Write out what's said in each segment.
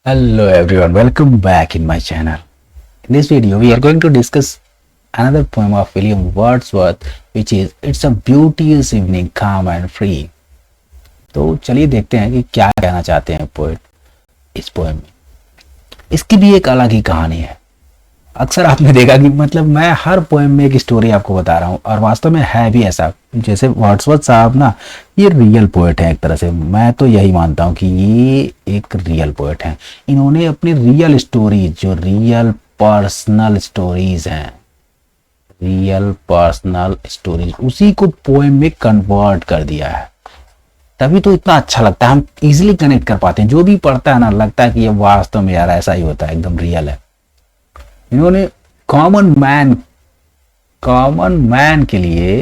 Hello everyone, welcome back in my channel. In this video, we are going to discuss another poem of William Wordsworth, which is It's a Beauteous Evening, Calm and Free. तो चलिए देखते हैं कि क्या कहना चाहते हैं poet इस पोएम में। इसकी भी एक अलग ही कहानी है। अक्सर आपने देखा कि मतलब मैं हर पोएम में एक स्टोरी आपको बता रहा हूँ और वास्तव में है भी ऐसा। जैसे वर्ड्सवर्थ साहब ना, ये रियल पोएट हैं एक तरह से। मैं तो यही मानता हूँ कि ये एक रियल पोएट हैं। इन्होंने अपनी रियल स्टोरीज, जो रियल पर्सनल स्टोरीज हैं, रियल पर्सनल स्टोरीज, उसी को पोएम में कन्वर्ट कर दिया है। तभी तो इतना अच्छा लगता है, हम इजिली कनेक्ट कर पाते हैं। जो भी पढ़ता है ना, लगता है कि ये वास्तव में यार ऐसा ही होता है, एकदम रियल है। इन्होंने कॉमन मैन के लिए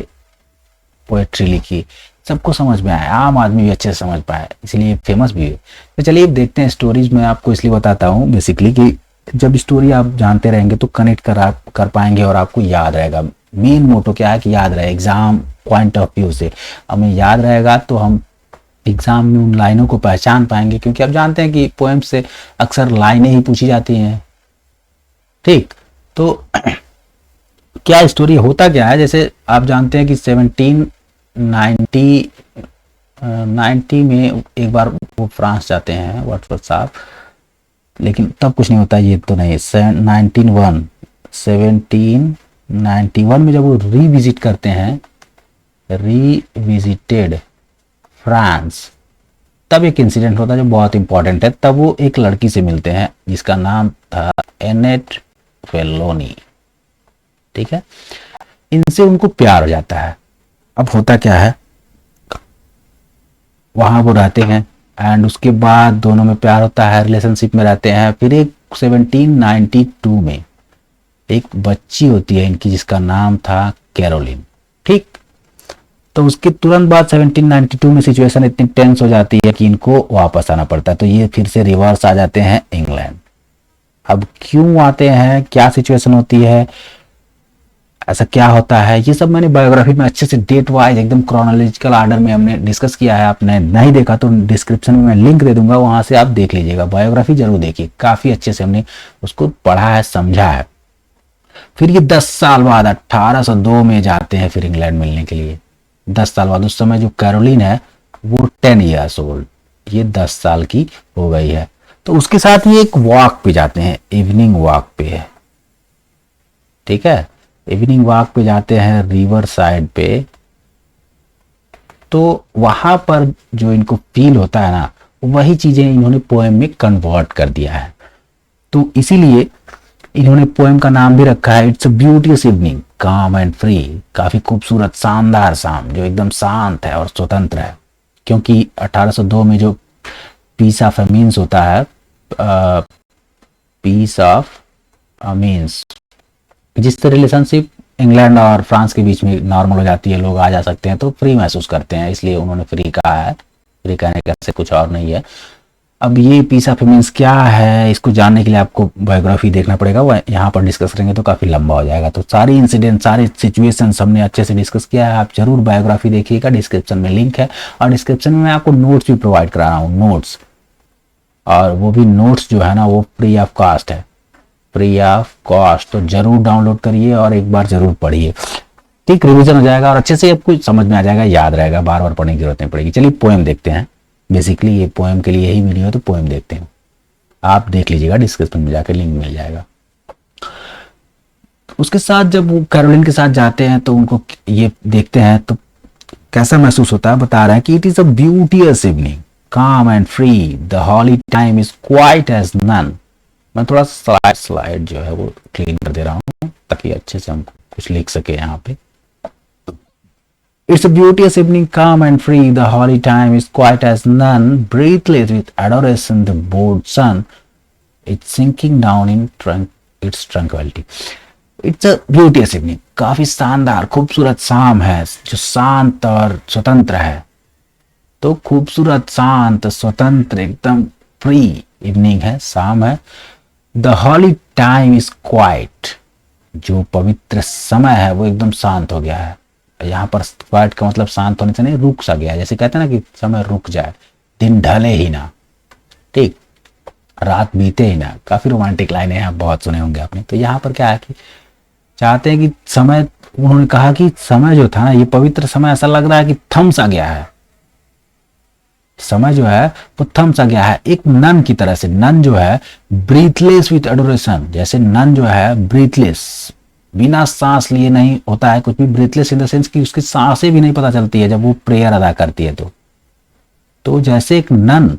पोएट्री लिखी, सबको समझ में आया, आम आदमी भी अच्छे से समझ पाया, इसलिए फेमस भी है। तो चलिए देखते हैं स्टोरीज। मैं आपको इसलिए बताता हूँ बेसिकली कि जब स्टोरी आप जानते रहेंगे तो कनेक्ट कर पाएंगे और आपको याद रहेगा। मेन मोटो क्या है कि याद रहे, एग्जाम पॉइंट ऑफ व्यू से हमें याद रहेगा तो हम एग्जाम में उन लाइनों को पहचान पाएंगे, क्योंकि आप जानते हैं कि पोएम से अक्सर लाइनें ही पूछी जाती हैं। ठीक, तो क्या स्टोरी होता क्या है, जैसे आप जानते हैं कि 1790 में एक बार वो फ्रांस जाते हैं वर्ड्सवर्थ साहब, लेकिन तब कुछ नहीं होता, ये तो नहीं। 1791 में जब वो रीविजिट करते हैं, रीविजिटेड फ्रांस, तब एक इंसिडेंट होता है जो बहुत इंपॉर्टेंट है। तब वो एक लड़की से मिलते हैं जिसका नाम था एनेट फेलोनी। ठीक है, इनसे उनको प्यार हो जाता है। अब होता क्या है, वहां वो रहते हैं एंड उसके बाद दोनों में प्यार होता है, रिलेशनशिप में रहते हैं। फिर एक 1792 में एक बच्ची होती है इनकी जिसका नाम था कैरोलिन। ठीक, तो उसके तुरंत बाद 1792 में सिचुएशन इतनी टेंस हो जाती है कि इनको वापस आना पड़ता है। तो ये फिर से रिवर्स आ जाते हैं इंग्लैंड। अब क्यों आते हैं, क्या सिचुएशन होती है, ऐसा क्या होता है, ये सब मैंने बायोग्राफी में अच्छे से डेट वाइज एकदम क्रोनोलॉजिकल आर्डर में हमने डिस्कस किया है। आपने नहीं देखा तो डिस्क्रिप्शन में मैं लिंक दे दूंगा, वहां से आप देख लीजिएगा। बायोग्राफी जरूर देखिए, काफी अच्छे से हमने उसको पढ़ा है, समझा है। फिर ये 10 साल बाद 1802 में जाते हैं फिर इंग्लैंड मिलने के लिए। 10 साल बाद, उस समय जो कैरोलिन है वो 10 ईयर्स ओल्ड, ये 10 साल की हो गई है। तो उसके साथ ये एक वॉक पे जाते हैं, इवनिंग वॉक पे है। ठीक है, इवनिंग वॉक पे जाते हैं रिवर साइड पे। तो वहां पर जो इनको फील होता है ना, वही चीजें इन्होंने पोएम में कन्वर्ट कर दिया है। तो इसीलिए इन्होंने पोएम का नाम भी रखा है it's a beautiful evening, calm and free. काफी खूबसूरत शानदार शाम जो एकदम शांत है और स्वतंत्र है। क्योंकि 1802 में जो पीस ऑफ अमीन्स होता है, पीस ऑफ अमीन्स, जिससे रिलेशनशिप इंग्लैंड और फ्रांस के बीच में नॉर्मल हो जाती है, लोग आ जा सकते हैं, तो फ्री महसूस करते हैं, इसलिए उन्होंने फ्री कहा है। फ्री कहने का से कुछ और नहीं है। अब ये पीस ऑफ मीन्स क्या है, इसको जानने के लिए आपको बायोग्राफी देखना पड़ेगा। वो यहाँ पर डिस्कस करेंगे तो काफी लंबा हो जाएगा। तो सारी इंसिडेंट, सारी सिचुएशन हमने अच्छे से डिस्कस किया है। आप जरूर बायोग्राफी देखिएगा, डिस्क्रिप्शन में लिंक है। और डिस्क्रिप्शन में मैं आपको नोट्स भी प्रोवाइड करा रहा हूँ, नोट्स। और वो भी नोट्स जो है ना, वो फ्री ऑफ कॉस्ट है, फ्री ऑफ कॉस्ट। तो जरूर डाउनलोड करिए और एक बार जरूर पढ़िए। ठीक, रिवीजन हो जाएगा और अच्छे से आपको समझ में आ जाएगा, याद रहेगा, बार बार पढ़ने की जरूरत नहीं पड़ेगी। चलिए पोएम देखते हैं। बेसिकली ये पोएम के लिए ही वीडियो है, तो पोएम देखते हैं। आप देख लीजिएगा, डिस्क्रिप्शन में जाकर लिंक मिल जाएगा। उसके साथ जब वो कैरोलिन के साथ जाते हैं तो उनको ये देखते हैं तो कैसा महसूस होता है, बता रहे हैं कि it is a beautiful evening, calm and free, the holy time is quiet as nun. मैं थोड़ा स्लाइड जो है वो क्लीन कर दे रहा हूँ ताकि अच्छे से हम कुछ लिख सके यहाँ पे। It's a beauteous evening, calm and free. The holy time is quiet as none. Breathless with adoration, the bored sun, it's sinking down in its tranquility. It's a beauteous evening. काफी शानदार खूबसूरत शाम है जो शांत और स्वतंत्र है। तो खूबसूरत, शांत, स्वतंत्र, एकदम फ्री इवनिंग है, शाम है। The holy time is quite, जो पवित्र समय है वो एकदम शांत हो गया है। यहाँ पर क्वाइट का मतलब शांत होने से नहीं, रुक सा गया है। जैसे कहते हैं ना कि समय रुक जाए, दिन ढले ही ना। ठीक, रात बीते ही ना। काफी रोमांटिक लाइनें हैं, आप बहुत सुने होंगे आपने। तो यहाँ पर क्या है कि चाहते हैं कि समय, उन्होंने कहा कि समय जो था ना, ये पवित्र समय ऐसा लग रहा है कि थम सा गया है। समय जो है वो थम सा गया है, एक नन की तरह से। नन जो है ब्रीथलेस विथ एडोरेशन, जैसे नन जो है ब्रीथलेस, बिना सांस लिए नहीं होता है कुछ भी। ब्रीथलेस इन द सेंस कि उसकी सांसें भी नहीं पता चलती है जब वो प्रेयर अदा करती है। तो जैसे एक नन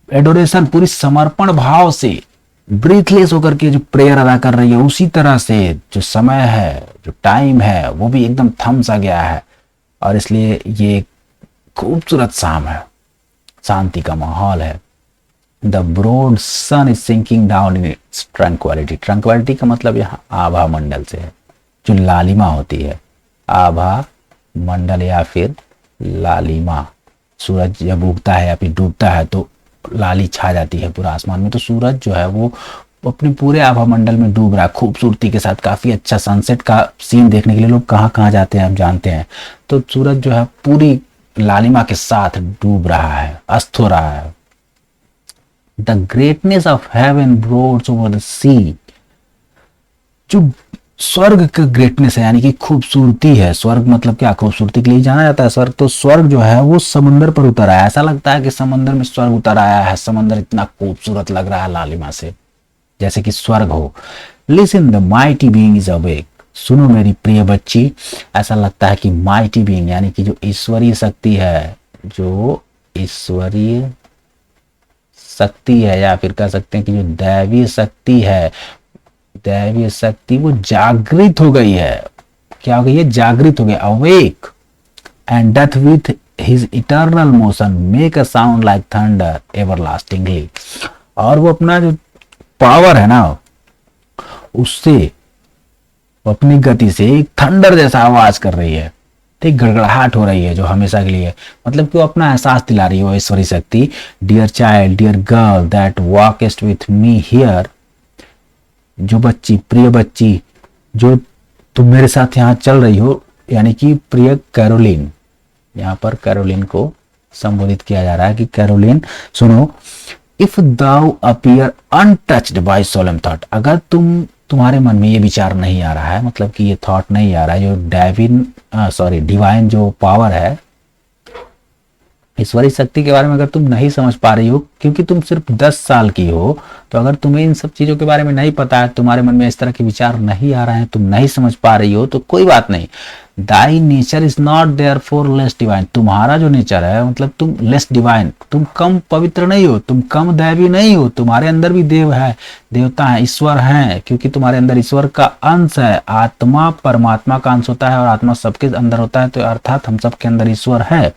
एडोरेशन, पूरी समर्पण भाव से ब्रीथलेस होकर के जो प्रेयर अदा कर रही है, उसी तरह से जो समय है, जो टाइम है, वो भी एकदम थम सा गया है। और इसलिए ये खूबसूरत शाम है, शांति का माहौल है। The broad sun is sinking down in its tranquillity. Tranquillity का मतलब यहाँ आभा मंडल से है, जो लालिमा होती है। आभा मंडल या फिर लालिमा। सूरज जब उगता है या फिर डूबता है तो लाली छा जाती है पूरा आसमान में। तो सूरज जो है वो अपने पूरे आभा मंडल में डूब रहा है खूबसूरती के साथ। काफी अच्छा सनसेट का सीन देखने के लिए लोग कहाँ कहाँ जाते हैं आप जानते हैं। तो सूरज जो है पूरी लालिमा के साथ डूब रहा है, अस्त हो रहा है। The greatness of heaven broods over the sea. जो स्वर्ग का ग्रेटनेस है, यानी कि खूबसूरती है। स्वर्ग मतलब क्या, खूबसूरती के लिए जाना जाता है स्वर्ग। तो स्वर्ग जो है वो समंदर पर उतर आया। ऐसा लगता है कि समंदर में स्वर्ग उतर आया है। समंदर इतना खूबसूरत लग रहा है लालिमा से, जैसे कि स्वर्ग हो। Listen the mighty being is awake. सुनो मेरी प्रिय बच्ची, ऐसा लगता है कि माइटी बीइंग यानी कि जो ईश्वरीय शक्ति है, जो ईश्वरीय शक्ति है, या फिर कह सकते हैं कि जो दैवीय शक्ति है, दैवीय शक्ति वो जागृत हो गई है। क्या हो गई है? जागृत हो गई। Awake and doth with his eternal motion make a sound like thunder everlastingly. और वो अपना जो पावर है ना, उससे अपनी गति से एक थंडर जैसा आवाज कर रही है, ठीक गड़गड़ाहट हो रही है जो हमेशा के लिए। मतलब कि वो अपना एहसास दिला रही है वो ईश्वरी शक्ति। Dear child, dear girl that walkest with me here. जो बच्ची, प्रिय बच्ची, जो तुम मेरे साथ यहाँ चल रही हो, यानी कि प्रिय कैरोलिन। यहाँ पर कैरोलिन को संबोधित किया जा रहा है कि कैरोलिन सुनो। If thou appear untouched by solemn thought. अगर तुम्हारे मन में ये विचार नहीं आ रहा है, मतलब कि ये थॉट नहीं आ रहा है, जो डिवाइन जो पावर है, ईश्वरी शक्ति के बारे में अगर तुम नहीं समझ पा रही हो, क्योंकि तुम सिर्फ 10 साल की हो, तो अगर तुम्हें इन सब चीजों के बारे में नहीं पता है, तुम्हारे मन में इस तरह के विचार नहीं आ रहे हैं, तुम नहीं समझ पा रही हो, तो कोई बात नहीं। Thy nature is not there for less divine. तुम्हारा जो नेचर है, मतलब तुम लेस डिवाइन, तुम कम पवित्र नहीं हो, तुम कम दैवी नहीं हो। तुम्हारे अंदर भी देव है, देवता है, ईश्वर है, क्योंकि तुम्हारे अंदर ईश्वर का अंश है। आत्मा परमात्मा का अंश होता है और आत्मा सबके अंदर होता है, तो अर्थात हम सबके अंदर ईश्वर है।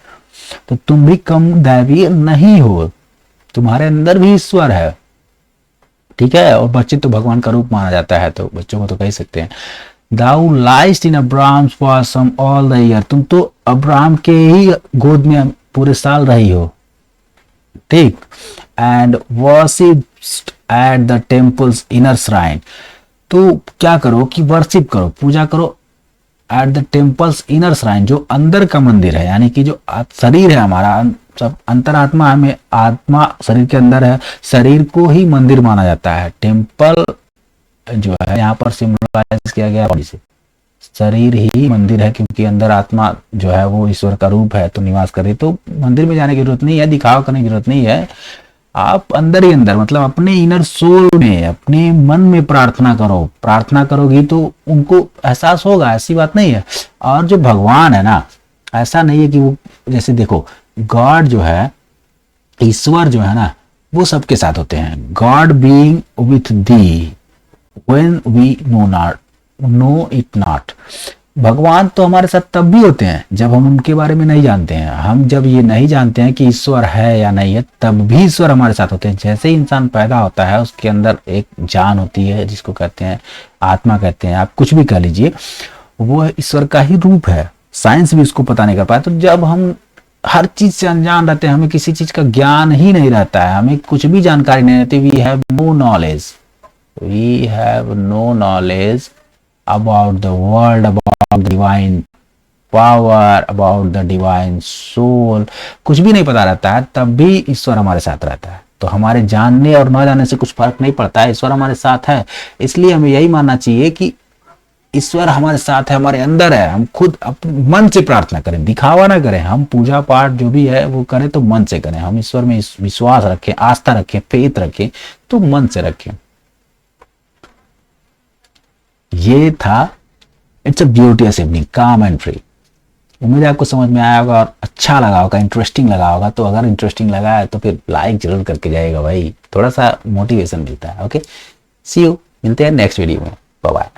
तो तुम भी कम दैवीय नहीं हो, तुम्हारे अंदर भी ईश्वर है, ठीक है। और बच्चे तो भगवान का रूप माना जाता है, तो बच्चों को तो कह सकते हैं। Thou liest in Abraham's bosom all the year. तुम तो अब्राहम के ही गोद में पूरे साल रही हो, ठीक। And worshipped at the temples inner shrine. तो क्या करो कि वर्शिप करो, पूजा करो at the temples inner shrine, जो अंदर का मंदिर है, यानी कि जो शरीर है हमारा, सब अंतरात्मा हमें, आत्मा शरीर के अंदर है, शरीर को ही मंदिर माना जाता है। टेम्पल जो है यहाँ पर सिंबलाइज किया गया बॉडी से, शरीर ही मंदिर है, क्योंकि अंदर आत्मा जो है वो ईश्वर का रूप है, तो निवास करे। तो मंदिर में जाने की जरूरत नहीं है, दिखावा करने की जरूरत नहीं है। आप अंदर ही अंदर, मतलब अपने इनर सोल में, अपने मन में प्रार्थना करो। प्रार्थना करोगी तो उनको एहसास होगा, ऐसी बात नहीं है। और जो भगवान है ना, ऐसा नहीं है कि वो, जैसे देखो गॉड जो है, ईश्वर जो है ना, वो सबके साथ होते हैं। God being with thee when we know it not. भगवान तो हमारे साथ तब भी होते हैं जब हम उनके बारे में नहीं जानते हैं। हम जब ये नहीं जानते हैं कि ईश्वर है या नहीं है, तब भी ईश्वर हमारे साथ होते हैं। जैसे ही इंसान पैदा होता है, उसके अंदर एक जान होती है, जिसको कहते हैं आत्मा कहते हैं, आप कुछ भी कह लीजिए, वो ईश्वर का ही रूप है। साइंस भी उसको पता नहीं कर पाया। तो जब हम हर चीज से अनजान रहते हैं, हमें किसी चीज का ज्ञान ही नहीं रहता है, हमें कुछ भी जानकारी नहीं रहती, we have no knowledge, we have no knowledge about the world, about the divine power, about the divine soul, कुछ भी नहीं पता रहता है, तब भी ईश्वर हमारे साथ रहता है। तो हमारे जानने और न जानने से कुछ फर्क नहीं पड़ता है, ईश्वर हमारे साथ है। इसलिए हमें यही मानना चाहिए कि ईश्वर हमारे साथ है, हमारे अंदर है। हम खुद अपने मन से प्रार्थना करें, दिखावा ना करें। हम पूजा पाठ जो भी है वो करें तो मन से करें। हम ईश्वर में विश्वास रखें, आस्था रखें, फेथ रखें, तो मन से रखें। ये था it's a beautiful evening, calm and free. उम्मीद है आपको समझ में आया होगा और अच्छा लगा होगा, इंटरेस्टिंग लगा होगा। तो अगर इंटरेस्टिंग लगा है तो फिर लाइक जरूर करके जाइएगा भाई, थोड़ा सा मोटिवेशन मिलता है। ओके, सी यू, मिलते हैं नेक्स्ट वीडियो में। Bye bye.